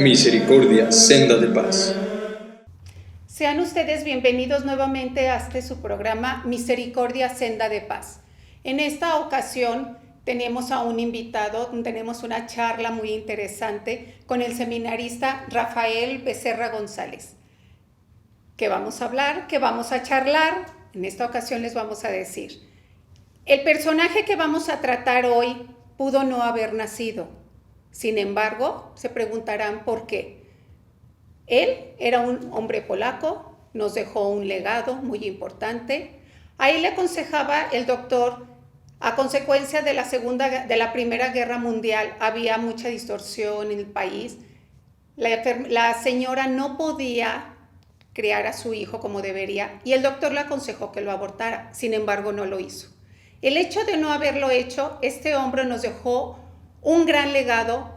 Misericordia, senda de paz. Sean ustedes bienvenidos nuevamente a su programa Misericordia, senda de paz. En esta ocasión tenemos a un invitado, tenemos una charla muy interesante con el seminarista Rafael Becerra González. ¿Qué vamos a hablar? ¿Qué vamos a charlar? En esta ocasión les vamos a decir. El personaje que vamos a tratar hoy pudo no haber nacido. Sin embargo, se preguntarán por qué. Él era un hombre polaco, nos dejó un legado muy importante. Ahí le aconsejaba el doctor, a consecuencia de la Primera Guerra Mundial, había mucha distorsión en el país. La señora no podía criar a su hijo como debería y el doctor le aconsejó que lo abortara, sin embargo no lo hizo. El hecho de no haberlo hecho, este hombre nos dejó un gran legado,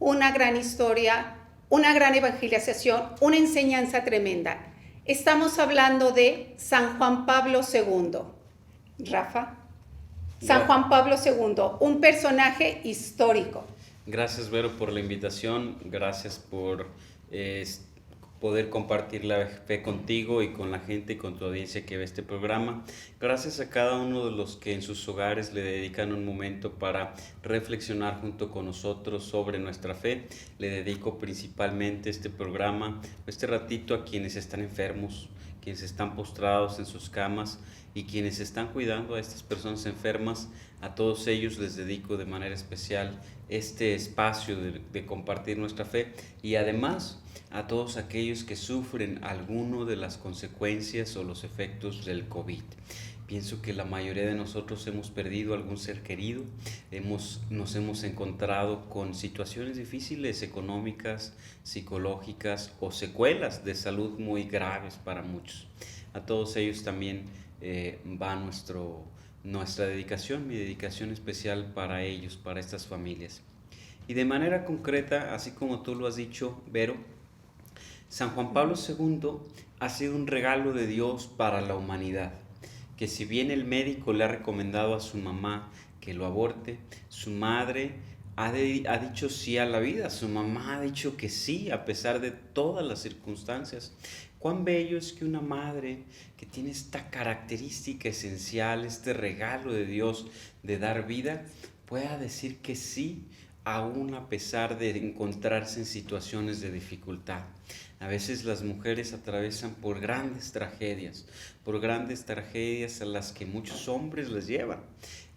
una gran historia, una gran evangelización, una enseñanza tremenda. Estamos hablando de San Juan Pablo II. Rafa, San Juan Pablo II, un personaje histórico. Gracias, Vero, por la invitación. Gracias por poder compartir la fe contigo y con la gente y con tu audiencia que ve este programa. Gracias a cada uno de los que en sus hogares le dedican un momento para reflexionar junto con nosotros sobre nuestra fe. Le dedico principalmente este programa, este ratito, a quienes están enfermos, quienes están postrados en sus camas y quienes están cuidando a estas personas enfermas. A todos ellos les dedico de manera especial este espacio de compartir nuestra fe, y además a todos aquellos que sufren alguno de las consecuencias o los efectos del COVID. Pienso que la mayoría de nosotros hemos perdido algún ser querido, nos hemos encontrado con situaciones difíciles, económicas, psicológicas o secuelas de salud muy graves para muchos. A todos ellos también va nuestra dedicación, mi dedicación especial para ellos, para estas familias. Y de manera concreta, así como tú lo has dicho, Vero, San Juan Pablo II ha sido un regalo de Dios para la humanidad, que si bien el médico le ha recomendado a su mamá que lo aborte, su madre ha dicho sí a la vida, su mamá ha dicho que sí a pesar de todas las circunstancias. Cuán bello es que una madre que tiene esta característica esencial, este regalo de Dios de dar vida, pueda decir que sí, aún a pesar de encontrarse en situaciones de dificultad. A veces las mujeres atraviesan por grandes tragedias a las que muchos hombres les llevan.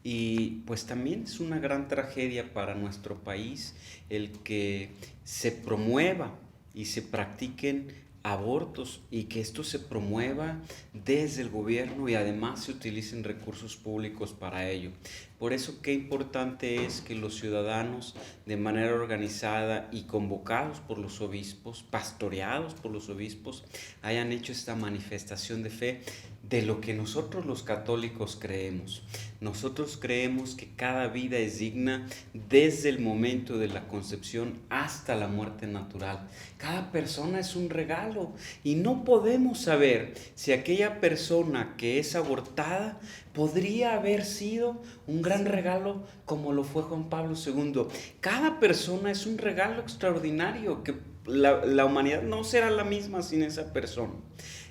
Y pues también es una gran tragedia para nuestro país el que se promueva y se practiquen abortos, y que esto se promueva desde el gobierno y además se utilicen recursos públicos para ello. Por eso qué importante es que los ciudadanos, de manera organizada y convocados por los obispos, pastoreados por los obispos, hayan hecho esta manifestación de fe de lo que nosotros los católicos creemos. Nosotros creemos que cada vida es digna desde el momento de la concepción hasta la muerte natural. Cada persona es un regalo y no podemos saber si aquella persona que es abortada podría haber sido un gran regalo como lo fue Juan Pablo II. Cada persona es un regalo extraordinario que la humanidad no será la misma sin esa persona.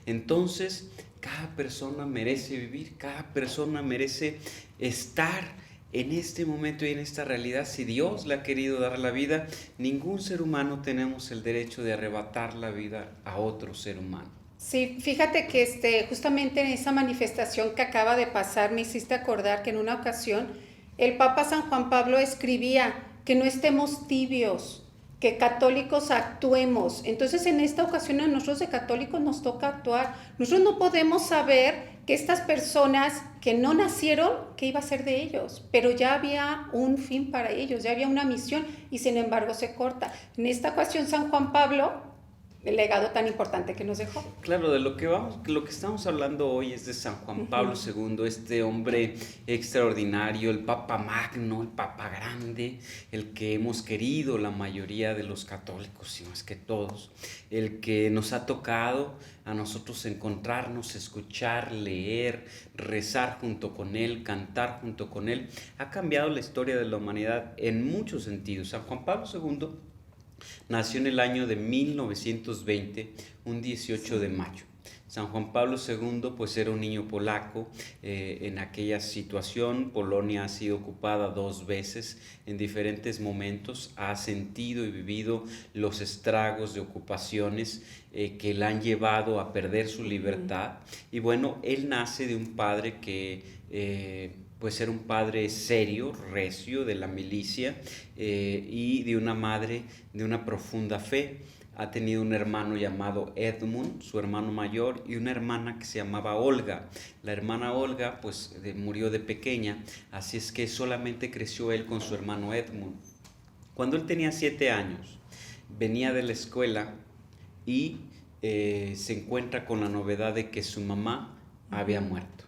Entonces, cada persona merece vivir, cada persona merece estar en este momento y en esta realidad. Si Dios le ha querido dar la vida, ningún ser humano tenemos el derecho de arrebatar la vida a otro ser humano. Sí, fíjate que justamente en esa manifestación que acaba de pasar me hiciste acordar que en una ocasión el Papa San Juan Pablo escribía que no estemos tibios, que católicos actuemos. Entonces en esta ocasión a nosotros de católicos nos toca actuar. Nosotros no podemos saber que estas personas que no nacieron, ¿qué iba a ser de ellos? Pero ya había un fin para ellos, ya había una misión y sin embargo se corta. En esta ocasión San Juan Pablo, el legado tan importante que nos dejó. Claro, lo que estamos hablando hoy es de San Juan Pablo II, este hombre extraordinario, el Papa Magno, el Papa Grande, el que hemos querido la mayoría de los católicos y más que todos, el que nos ha tocado a nosotros encontrarnos, escuchar, leer, rezar junto con él, cantar junto con él. Ha cambiado la historia de la humanidad en muchos sentidos. San Juan Pablo II Nació en el año de 1920, un 18 de mayo. San Juan Pablo II pues era un niño polaco. En aquella situación Polonia ha sido ocupada 2 veces en diferentes momentos, ha sentido y vivido los estragos de ocupaciones que la han llevado a perder su libertad. Y bueno, él nace de un padre que pues era un padre serio, recio, de la milicia, y de una madre de una profunda fe. Ha tenido un hermano llamado Edmund, su hermano mayor, y una hermana que se llamaba Olga. La hermana Olga pues murió de pequeña, así es que solamente creció él con su hermano Edmund. Cuando él tenía 7 años, venía de la escuela y se encuentra con la novedad de que su mamá había muerto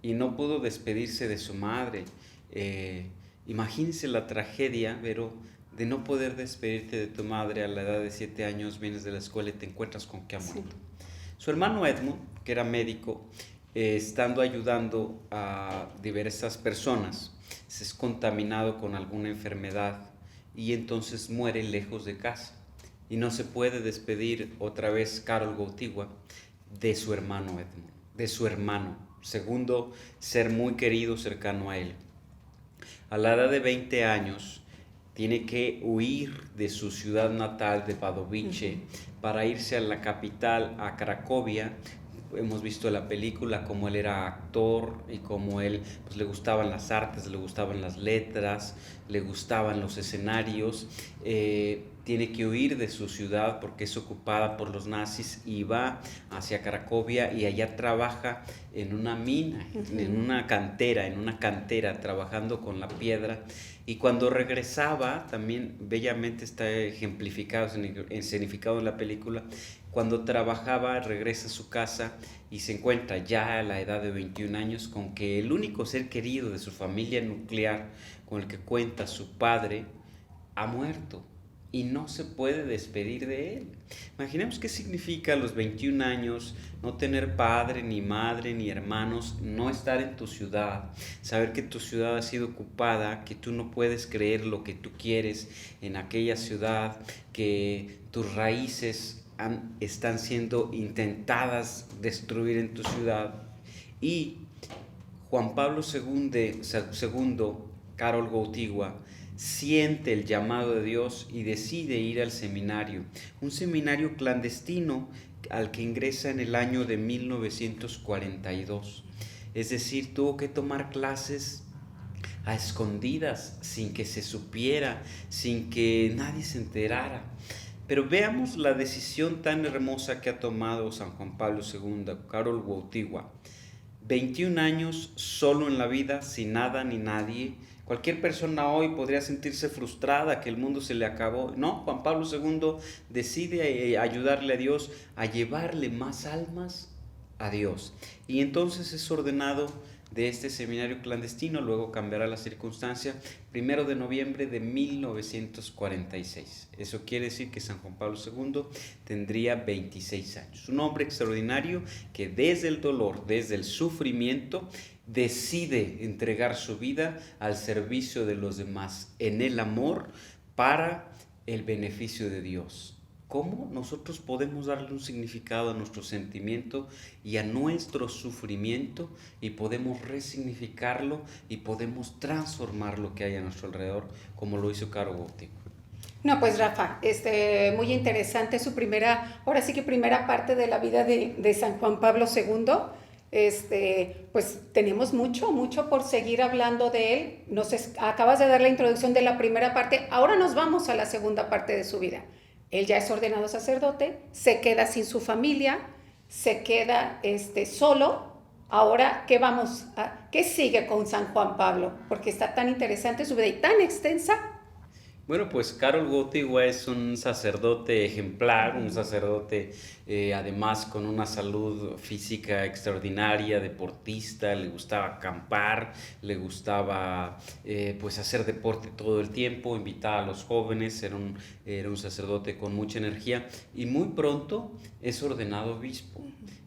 y no pudo despedirse de su madre. Imagínense la tragedia, pero de no poder despedirte de tu madre a la edad de 7 años, vienes de la escuela y te encuentras con que ha muerto. Sí. Su hermano Edmund, que era médico, estando ayudando a diversas personas, se es contaminado con alguna enfermedad y entonces muere lejos de casa. Y no se puede despedir otra vez Karol Wojtyła de su hermano Edmund, de su hermano, segundo ser muy querido, cercano a él. A la edad de 20 años, tiene que huir de su ciudad natal de Wadowice para irse a la capital, a Cracovia. Hemos visto la película como él era actor y como él pues, le gustaban las artes, le gustaban las letras, le gustaban los escenarios. Tiene que huir de su ciudad porque es ocupada por los nazis y va hacia Cracovia y allá trabaja en una mina, en una cantera, trabajando con la piedra. Y cuando regresaba, también bellamente está ejemplificado, escenificado en la película, cuando trabajaba regresa a su casa y se encuentra ya a la edad de 21 años con que el único ser querido de su familia nuclear con el que cuenta, su padre, ha muerto y no se puede despedir de él. Imaginemos qué significa a los 21 años no tener padre, ni madre, ni hermanos, no estar en tu ciudad, saber que tu ciudad ha sido ocupada, que tú no puedes creer lo que tú quieres en aquella ciudad, que tus raíces están siendo intentadas destruir en tu ciudad. Y Juan Pablo II, Karol Wojtyła, siente el llamado de Dios y decide ir al seminario, un seminario clandestino al que ingresa en el año de 1942. Es decir, tuvo que tomar clases a escondidas, sin que se supiera, sin que nadie se enterara. Pero veamos la decisión tan hermosa que ha tomado San Juan Pablo II, Karol Wojtyła. 21 años solo en la vida, sin nada ni nadie. Cualquier persona hoy podría sentirse frustrada, que el mundo se le acabó. No, Juan Pablo II decide ayudarle a Dios, a llevarle más almas a Dios. Y entonces es ordenado de este seminario clandestino, luego cambiará la circunstancia, 1 de noviembre de 1946. Eso quiere decir que San Juan Pablo II tendría 26 años. Un hombre extraordinario que desde el dolor, desde el sufrimiento, decide entregar su vida al servicio de los demás, en el amor, para el beneficio de Dios. ¿Cómo nosotros podemos darle un significado a nuestro sentimiento y a nuestro sufrimiento y podemos resignificarlo y podemos transformar lo que hay a nuestro alrededor, como lo hizo Karol Wojtyła? No, pues Rafa, muy interesante su primera parte de la vida de San Juan Pablo II. Pues tenemos mucho por seguir hablando de él. Acabas de dar la introducción de la primera parte, ahora nos vamos a la segunda parte de su vida. Él ya es ordenado sacerdote, se queda sin su familia, se queda solo. Ahora, ¿qué sigue con San Juan Pablo? Porque está tan interesante su vida y tan extensa. Bueno, pues Karol Wojtyła es un sacerdote ejemplar, un sacerdote además con una salud física extraordinaria, deportista, le gustaba acampar, le gustaba pues hacer deporte todo el tiempo, invitaba a los jóvenes, era un sacerdote con mucha energía y muy pronto es ordenado obispo.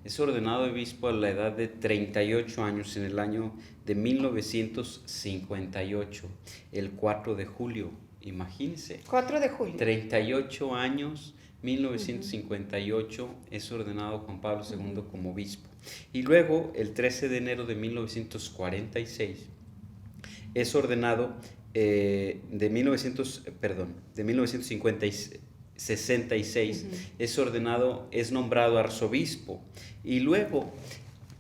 Es ordenado obispo a la edad de 38 años en el año de 1958, el 4 de julio. imagínense. 4 de julio. 38 años, 1958, es ordenado Juan Pablo II como obispo. Y luego, el 13 de enero de 1946, es ordenado, de 1966, es nombrado arzobispo. Y luego,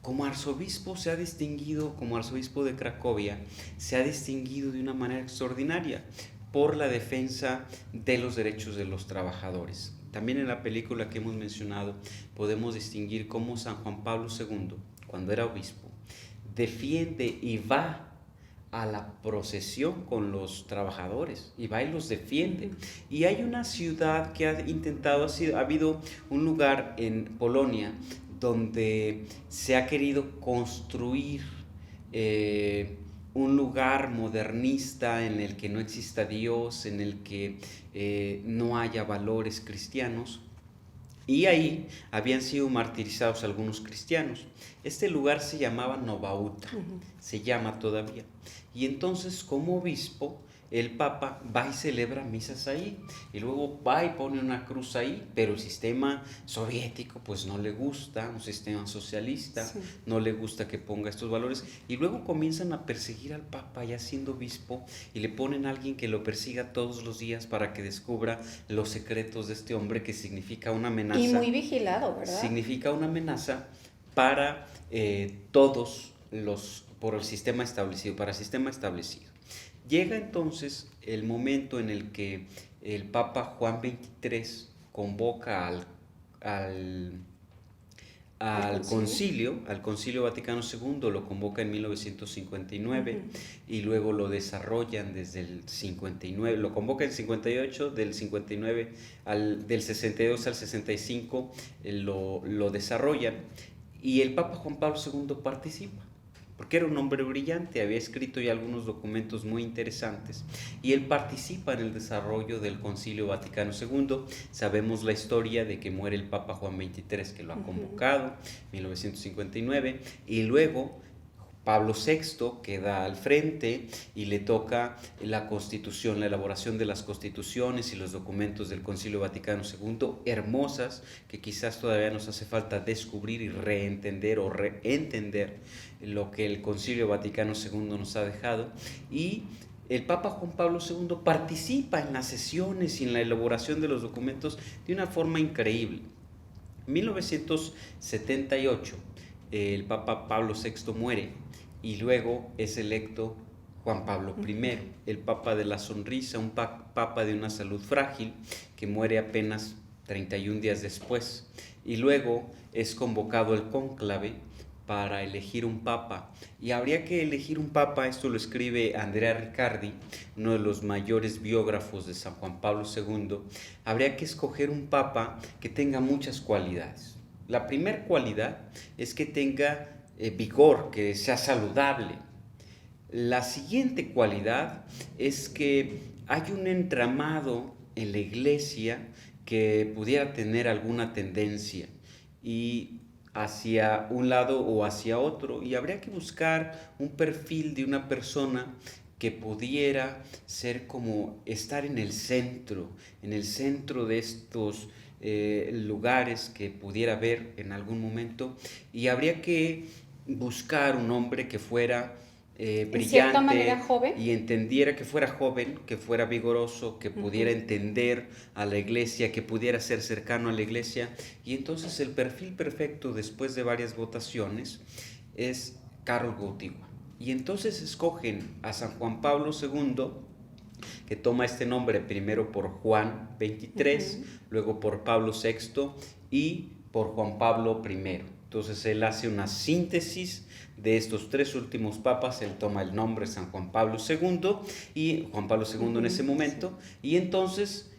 como arzobispo se ha distinguido, como arzobispo de Cracovia, se ha distinguido de una manera extraordinaria por la defensa de los derechos de los trabajadores. También en la película que hemos mencionado podemos distinguir cómo San Juan Pablo II, cuando era obispo, defiende y va a la procesión con los trabajadores y va y los defiende. Y hay una ciudad que ha intentado, ha habido un lugar en Polonia donde se ha querido construir un lugar modernista en el que no exista Dios, en el que no haya valores cristianos, y ahí habían sido martirizados algunos cristianos. Este lugar se llamaba Novauta, se llama todavía, y entonces como obispo el Papa va y celebra misas ahí, y luego va y pone una cruz ahí, pero el sistema soviético pues no le gusta, un sistema socialista, no le gusta que ponga estos valores, y luego comienzan a perseguir al Papa ya siendo obispo, y le ponen a alguien que lo persiga todos los días para que descubra los secretos de este hombre, que significa una amenaza. Y muy vigilado, ¿verdad? Significa una amenaza para todos los, por el sistema establecido, para el sistema establecido. Llega entonces el momento en el que el Papa Juan XXIII convoca al concilio Vaticano II, lo convoca en 1959 y luego lo desarrollan desde el 59, lo convoca en el 58, del 59 del 62 al 65 lo desarrollan, y el Papa Juan Pablo II participa, porque era un hombre brillante, había escrito ya algunos documentos muy interesantes, y él participa en el desarrollo del Concilio Vaticano II. Sabemos la historia de que muere el Papa Juan XXIII, que lo ha convocado, en 1959, y luego Pablo VI queda al frente y le toca la Constitución, la elaboración de las constituciones y los documentos del Concilio Vaticano II, hermosas, que quizás todavía nos hace falta descubrir y reentender o reentender lo que el Concilio Vaticano II nos ha dejado. Y el Papa Juan Pablo II participa en las sesiones y en la elaboración de los documentos de una forma increíble. En 1978 el Papa Pablo VI muere y luego es electo Juan Pablo I, el Papa de la sonrisa, un Papa de una salud frágil que muere apenas 31 días después, y luego es convocado el cónclave para elegir un Papa, y habría que elegir un Papa. Esto lo escribe Andrea Riccardi, uno de los mayores biógrafos de San Juan Pablo II. Habría que escoger un Papa que tenga muchas cualidades. La primera cualidad es que tenga vigor, que sea saludable. La siguiente cualidad es que hay un entramado en la iglesia que pudiera tener alguna tendencia y hacia un lado o hacia otro, y habría que buscar un perfil de una persona que pudiera ser como estar en el centro de estos lugares que pudiera ver en algún momento, y habría que buscar un hombre que fuera brillante y entendiera, que fuera joven, que fuera vigoroso, que pudiera entender a la iglesia, que pudiera ser cercano a la iglesia. Y entonces el perfil perfecto, después de varias votaciones, es Karol Wojtyła. Y entonces escogen a San Juan Pablo II, que toma este nombre primero por Juan XXIII, luego por Pablo VI y por Juan Pablo I. Entonces él hace una síntesis de estos tres últimos papas. Él toma el nombre San Juan Pablo II, y Juan Pablo II en ese momento, y entonces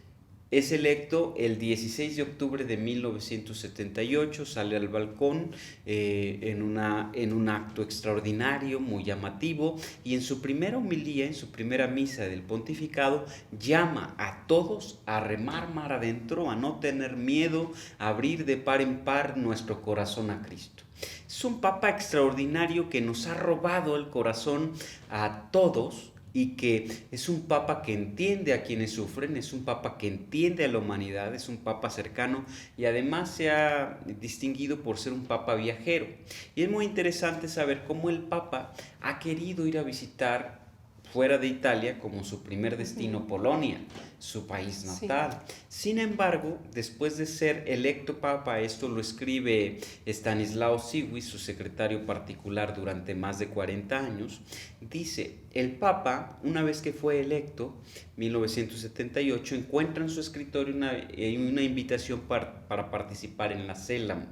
es electo el 16 de octubre de 1978, sale al balcón en un acto extraordinario, muy llamativo, y en su primera homilía, en su primera misa del pontificado, llama a todos a remar mar adentro, a no tener miedo, a abrir de par en par nuestro corazón a Cristo. Es un papa extraordinario que nos ha robado el corazón a todos y que es un papa que entiende a quienes sufren, es un papa que entiende a la humanidad, es un papa cercano y además se ha distinguido por ser un papa viajero. Y es muy interesante saber cómo el papa ha querido ir a visitar fuera de Italia como su primer destino Polonia, su país natal. Sí. Sin embargo, después de ser electo papa, esto lo escribe Stanislao Siwis, su secretario particular durante más de 40 años, dice, el papa, una vez que fue electo, 1978, encuentra en su escritorio una invitación para participar en la CELAM.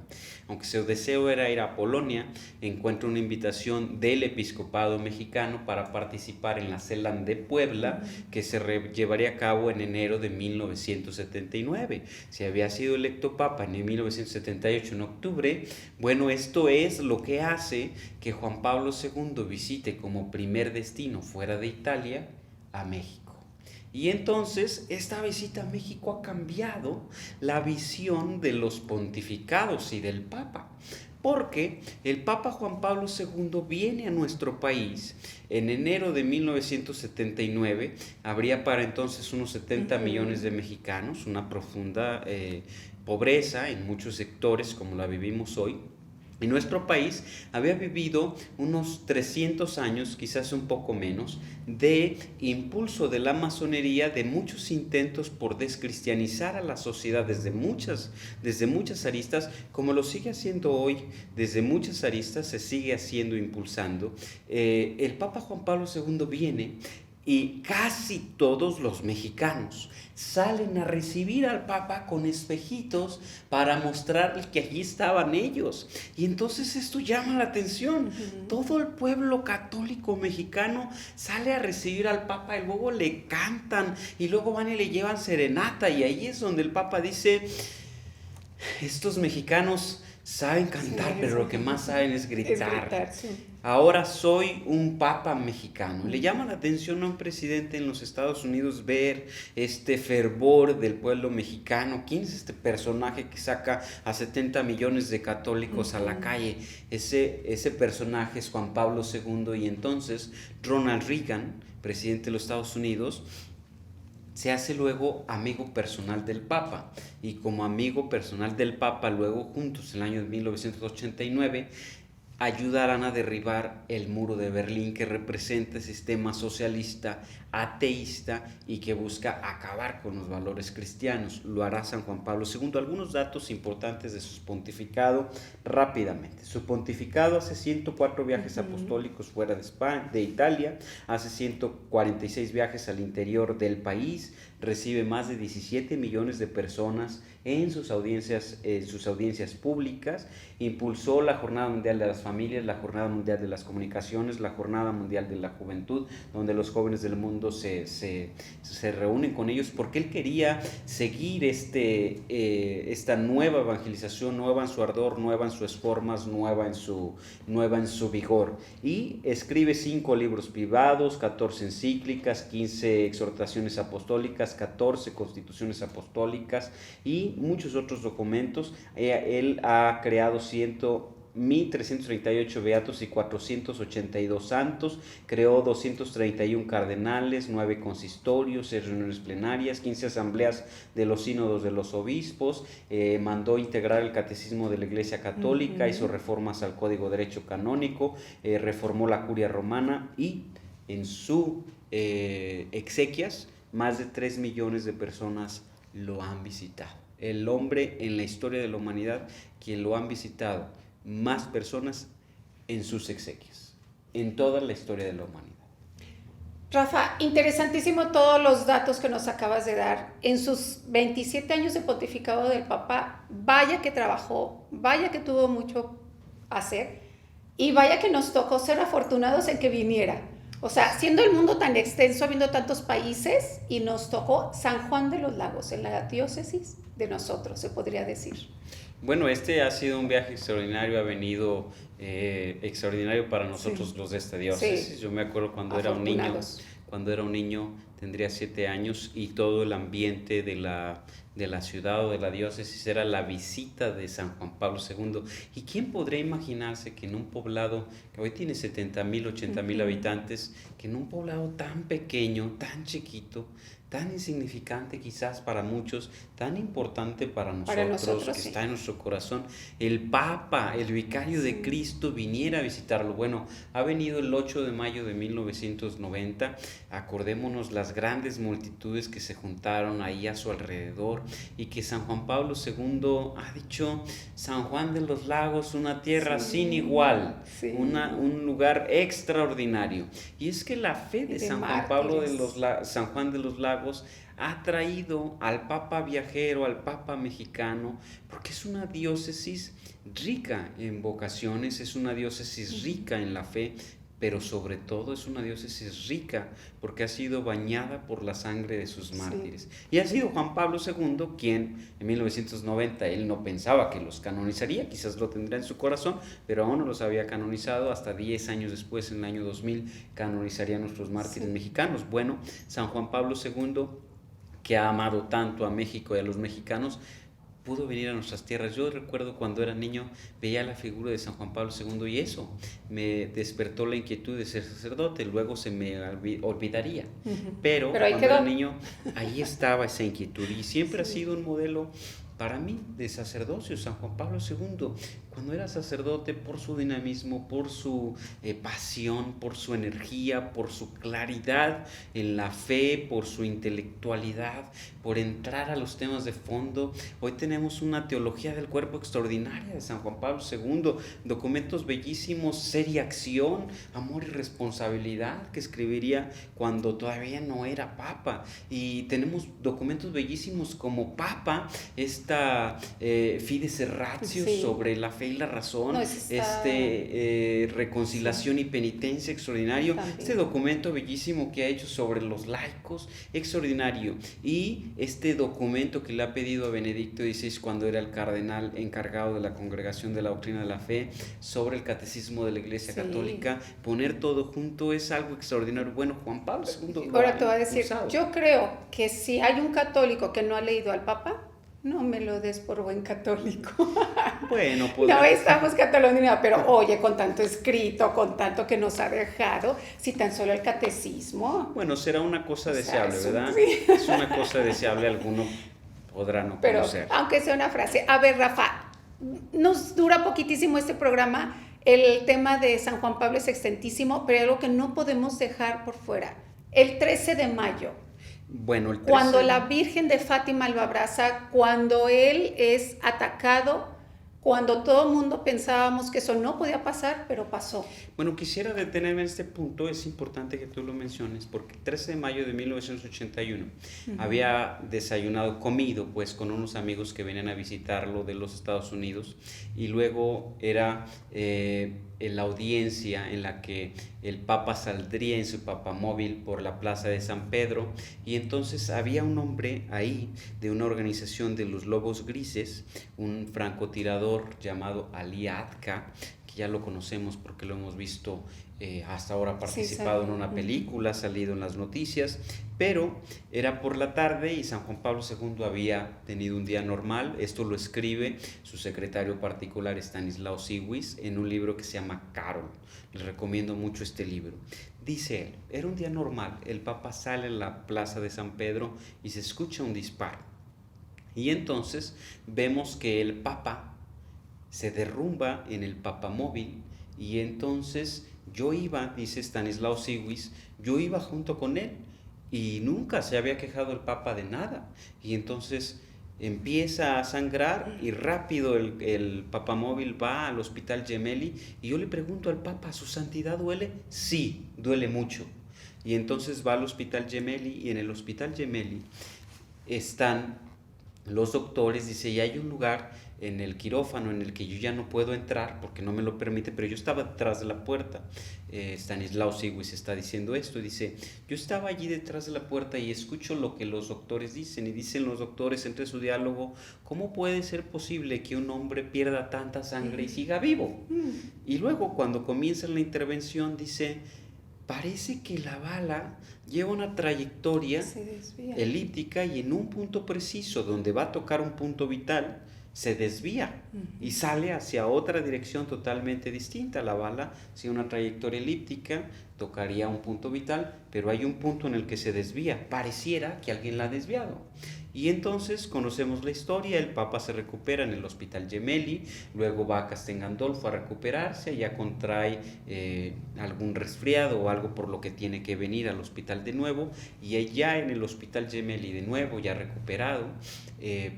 Aunque su deseo era ir a Polonia, encuentra una invitación del episcopado mexicano para participar en la CELAM de Puebla, que se llevaría a cabo en enero de 1979. Si había sido electo papa en 1978, en octubre, bueno, esto es lo que hace que Juan Pablo II visite como primer destino fuera de Italia a México. Y entonces esta visita a México ha cambiado la visión de los pontificados y del Papa, porque el Papa Juan Pablo II viene a nuestro país en enero de 1979, habría para entonces unos 70 millones de mexicanos, una profunda pobreza en muchos sectores como la vivimos hoy. Y nuestro país había vivido unos 300 años, quizás un poco menos, de impulso de la masonería, de muchos intentos por descristianizar a la sociedad desde muchas aristas, como lo sigue haciendo hoy, desde muchas aristas se sigue haciendo, impulsando. El Papa Juan Pablo II viene y casi todos los mexicanos salen a recibir al Papa con espejitos para mostrar que allí estaban ellos. Y entonces esto llama la atención. Todo el pueblo católico mexicano sale a recibir al Papa y luego le cantan y luego van y le llevan serenata. Y ahí es donde el Papa dice, estos mexicanos saben cantar, pero lo que más saben es gritar. Sí. Ahora soy un papa mexicano. Le llama la atención a un presidente en los Estados Unidos ver este fervor del pueblo mexicano. ¿Quién es este personaje que saca a 70 millones de católicos a la calle? Ese personaje es Juan Pablo II, y entonces Ronald Reagan, presidente de los Estados Unidos, se hace luego amigo personal del Papa, y como amigo personal del Papa, luego juntos en el año de 1989 ayudarán a derribar el muro de Berlín, que representa el sistema socialista, ateísta y que busca acabar con los valores cristianos. Lo hará San Juan Pablo II. Algunos datos importantes de su pontificado rápidamente. Su pontificado hace 104 viajes apostólicos fuera de España, de Italia, hace 146 viajes al interior del país, recibe más de 17 millones de personas en sus audiencias públicas, impulsó la Jornada Mundial de las Familias, la Jornada Mundial de las Comunicaciones, la Jornada Mundial de la Juventud, donde los jóvenes del mundo se reúnen con ellos, porque él quería seguir esta nueva evangelización, nueva en su ardor, nueva en sus formas, nueva en su vigor. Y escribe 5 libros privados, 14 encíclicas, 15 exhortaciones apostólicas, 14 constituciones apostólicas y muchos otros documentos. Él ha creado 1.338 beatos y 482 santos, creó 231 cardenales, 9 consistorios, 6 reuniones plenarias, 15 asambleas de los sínodos de los obispos, mandó integrar el catecismo de la Iglesia Católica, hizo reformas al Código de Derecho Canónico, reformó la curia romana, y en su exequias más de 3 millones de personas lo han visitado. El hombre en la historia de la humanidad quien lo han visitado más personas en sus exequias, en toda la historia de la humanidad. Rafa, interesantísimo todos los datos que nos acabas de dar. En sus 27 años de pontificado del Papa, vaya que trabajó, vaya que tuvo mucho a hacer, y vaya que nos tocó ser afortunados en que viniera. O sea, siendo el mundo tan extenso, habiendo tantos países, y nos tocó San Juan de los Lagos, en la diócesis de nosotros, se podría decir. Bueno, este ha sido un viaje extraordinario, ha venido extraordinario para nosotros, sí, los de esta diócesis. Sí. Yo me acuerdo cuando era un niño, cuando era un niño, tendría 7 años, y todo el ambiente de la ciudad o de la diócesis era la visita de San Juan Pablo II. ¿Y quién podría imaginarse que en un poblado que hoy tiene 70,000, 80,000 habitantes, que en un poblado tan pequeño, tan chiquito, tan insignificante quizás para muchos, tan importante para nosotros, que sí. está en nuestro corazón, el Papa, el Vicario de Cristo, viniera a visitarlo? Bueno, ha venido el 8 de mayo de 1990, acordémonos las grandes multitudes que se juntaron ahí a su alrededor, y que San Juan Pablo II ha dicho: San Juan de los Lagos, una tierra sin igual, un lugar extraordinario. Y es que la fe de San Juan Pablo San Juan de los Lagos ha traído al Papa viajero, al Papa mexicano, porque es una diócesis rica en vocaciones, es una diócesis rica en la fe, pero sobre todo es una diócesis rica porque ha sido bañada por la sangre de sus mártires. Y ha sido Juan Pablo II quien en 1990, él no pensaba que los canonizaría, quizás lo tendría en su corazón, pero aún no los había canonizado. Hasta 10 años después, en el año 2000, canonizaría a nuestros mártires mexicanos. Bueno, San Juan Pablo II, que ha amado tanto a México y a los mexicanos, pudo venir a nuestras tierras. Yo recuerdo cuando era niño, veía la figura de San Juan Pablo II y eso me despertó la inquietud de ser sacerdote. Luego se me olvidaría, pero ahí cuando quedó. era niño, ahí estaba esa inquietud, y siempre ha sido un modelo para mí de sacerdocio, San Juan Pablo II. Cuando era sacerdote, por su dinamismo, por su pasión, por su energía, por su claridad en la fe, por su intelectualidad, por entrar a los temas de fondo. Hoy tenemos una teología del cuerpo extraordinaria de San Juan Pablo II, documentos bellísimos, Ser y Acción, Amor y Responsabilidad, que escribiría cuando todavía no era Papa. Y tenemos documentos bellísimos como Papa, Fides et Ratio, sobre la fe y la razón, Reconciliación y Penitencia, extraordinario. También. Este documento bellísimo que ha hecho sobre los laicos, extraordinario. Y este documento que le ha pedido a Benedicto XVI cuando era el cardenal encargado de la Congregación de la Doctrina de la Fe, sobre el Catecismo de la Iglesia Católica, poner todo junto es algo extraordinario. Bueno, Juan Pablo II Ahora te voy a decir, yo creo que si hay un católico que no ha leído al Papa, no me lo des por buen católico. Bueno, no estamos catalogados, pero oye, con tanto escrito, con tanto que nos ha dejado, si tan solo el catecismo. Bueno, será una cosa deseable, ¿verdad? Sí. Es una cosa deseable, alguno podrá no conocer. Pero aunque sea una frase. A ver, Rafa, nos dura poquitísimo este programa. El tema de San Juan Pablo es extentísimo, pero hay algo que no podemos dejar por fuera. El 13 de mayo. Bueno, el 13... Cuando la Virgen de Fátima lo abraza, cuando él es atacado, cuando todo el mundo pensábamos que eso no podía pasar, pero pasó. Bueno, quisiera detenerme en este punto, es importante que tú lo menciones, porque el 13 de mayo de 1981 había comido pues con unos amigos que venían a visitarlo de los Estados Unidos, y luego era la audiencia en la que el Papa saldría en su papamóvil por la plaza de San Pedro, y entonces había un hombre ahí de una organización de los Lobos Grises, un francotirador llamado Ali Atka, que ya lo conocemos porque lo hemos visto, hasta ahora ha participado en una película, ha salido en las noticias, pero era por la tarde y San Juan Pablo II había tenido un día normal. Esto lo escribe su secretario particular Stanislao Siwis en un libro que se llama Carol. Les recomiendo mucho este libro. Dice él, era un día normal, el Papa sale a la plaza de San Pedro y se escucha un disparo. Y entonces vemos que el Papa se derrumba en el papamóvil, y entonces yo iba, dice Stanislao Siwis, yo iba junto con él y nunca se había quejado el Papa de nada. Y entonces empieza a sangrar y rápido el papamóvil va al Hospital Gemelli, y yo le pregunto al Papa, ¿su santidad duele? Sí, duele mucho. Y entonces va al Hospital Gemelli, y en el Hospital Gemelli están los doctores, dice, y hay un lugar en el quirófano en el que yo ya no puedo entrar porque no me lo permite, pero yo estaba detrás de la puerta. Stanislao Siwis está diciendo esto, dice, yo estaba allí detrás de la puerta y escucho lo que los doctores dicen, y dicen los doctores entre su diálogo, ¿cómo puede ser posible que un hombre pierda tanta sangre y siga vivo? Y luego cuando comienza la intervención dice, parece que la bala lleva una trayectoria elíptica y en un punto preciso donde va a tocar un punto vital, se desvía y sale hacia otra dirección totalmente distinta. La bala, si una trayectoria elíptica, tocaría un punto vital, pero hay un punto en el que se desvía. Pareciera que alguien la ha desviado. Y entonces conocemos la historia, el Papa se recupera en el Hospital Gemelli, luego va a Castel Gandolfo a recuperarse, ya contrae algún resfriado o algo por lo que tiene que venir al hospital de nuevo, y ya en el Hospital Gemelli de nuevo, ya recuperado,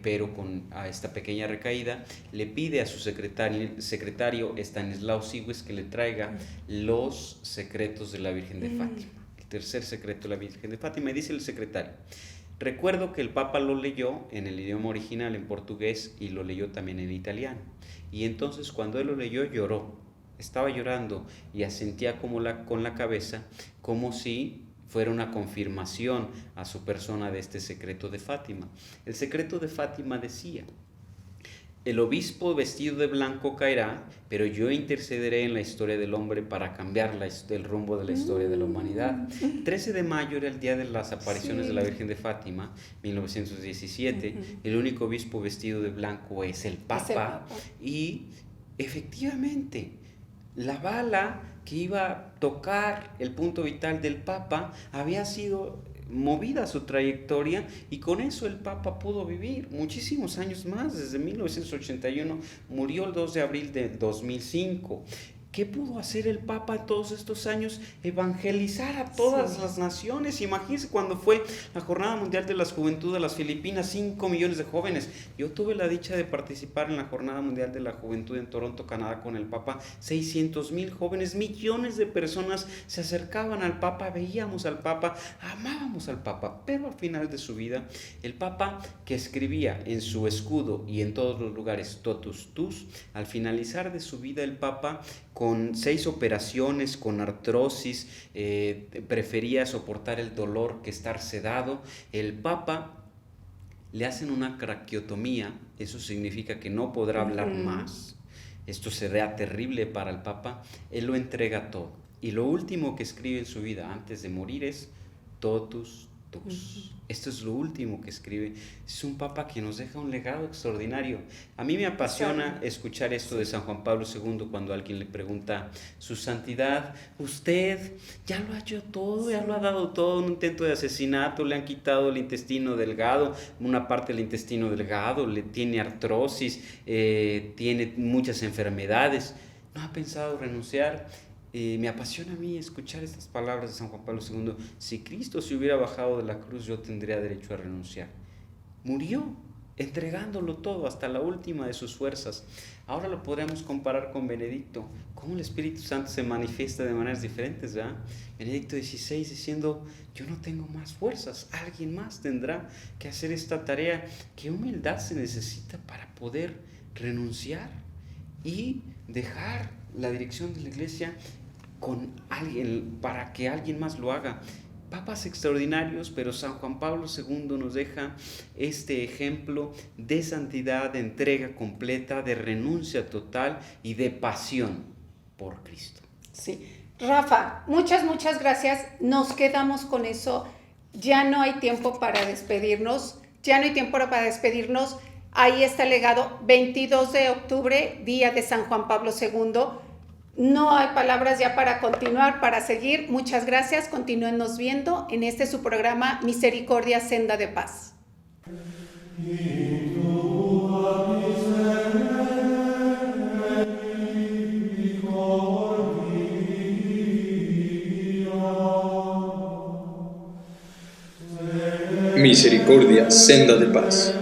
pero con esta pequeña recaída, le pide a su secretario Stanislao Sigües que le traiga los secretos de la Virgen de Fátima, el tercer secreto de la Virgen de Fátima, y dice el secretario: recuerdo que el Papa lo leyó en el idioma original, en portugués, y lo leyó también en italiano. Y entonces cuando él lo leyó, lloró. Estaba llorando y asentía con la cabeza, como si fuera una confirmación a su persona de este secreto de Fátima. El secreto de Fátima decía: el obispo vestido de blanco caerá, pero yo intercederé en la historia del hombre para cambiar el rumbo de la historia de la humanidad. 13 de mayo era el día de las apariciones de la Virgen de Fátima, 1917. El único obispo vestido de blanco es el Papa. Y efectivamente, la bala que iba a tocar el punto vital del Papa había sido movida su trayectoria, y con eso el Papa pudo vivir muchísimos años más. Desde 1981, murió el 2 de abril de 2005. ¿Qué pudo hacer el Papa en todos estos años? Evangelizar a todas las naciones. Imagínense cuando fue la Jornada Mundial de la Juventud de las Filipinas, 5 millones de jóvenes. Yo tuve la dicha de participar en la Jornada Mundial de la Juventud en Toronto, Canadá, con el Papa. 600,000 jóvenes, millones de personas se acercaban al Papa, veíamos al Papa, amábamos al Papa. Pero al final de su vida, el Papa, que escribía en su escudo y en todos los lugares totus tus, al finalizar de su vida el Papa, con 6 operaciones, con artrosis, prefería soportar el dolor que estar sedado. El Papa le hacen una craqueotomía, eso significa que no podrá hablar más. Esto será terrible para el Papa. Él lo entrega todo. Y lo último que escribe en su vida antes de morir es totus tus. Esto es lo último que escribe. Es un Papa que nos deja un legado extraordinario. A mí me apasiona escuchar esto de San Juan Pablo II cuando alguien le pregunta: su santidad, usted ya lo ha hecho todo, ya lo ha dado todo, un intento de asesinato, le han quitado el intestino delgado, una parte del intestino delgado, le tiene artrosis, tiene muchas enfermedades, ¿no ha pensado renunciar? Me apasiona a mí escuchar estas palabras de San Juan Pablo II. Si Cristo se hubiera bajado de la cruz, yo tendría derecho a renunciar. Murió entregándolo todo hasta la última de sus fuerzas. Ahora lo podríamos comparar con Benedicto, cómo el Espíritu Santo se manifiesta de maneras diferentes, ¿verdad? Benedicto XVI diciendo: yo no tengo más fuerzas, alguien más tendrá que hacer esta tarea. ¿Qué humildad se necesita para poder renunciar y dejar la dirección de la iglesia con alguien, para que alguien más lo haga? Papas extraordinarios, pero San Juan Pablo II nos deja este ejemplo de santidad, de entrega completa, de renuncia total y de pasión por Cristo. Sí. Rafa, muchas gracias. Nos quedamos con eso. Ya no hay tiempo para despedirnos. Ahí está el legado. 22 de octubre, día de San Juan Pablo II. No hay palabras ya para continuar, para seguir. Muchas gracias. Continúennos viendo en su programa Misericordia, Senda de Paz. Misericordia, Senda de Paz.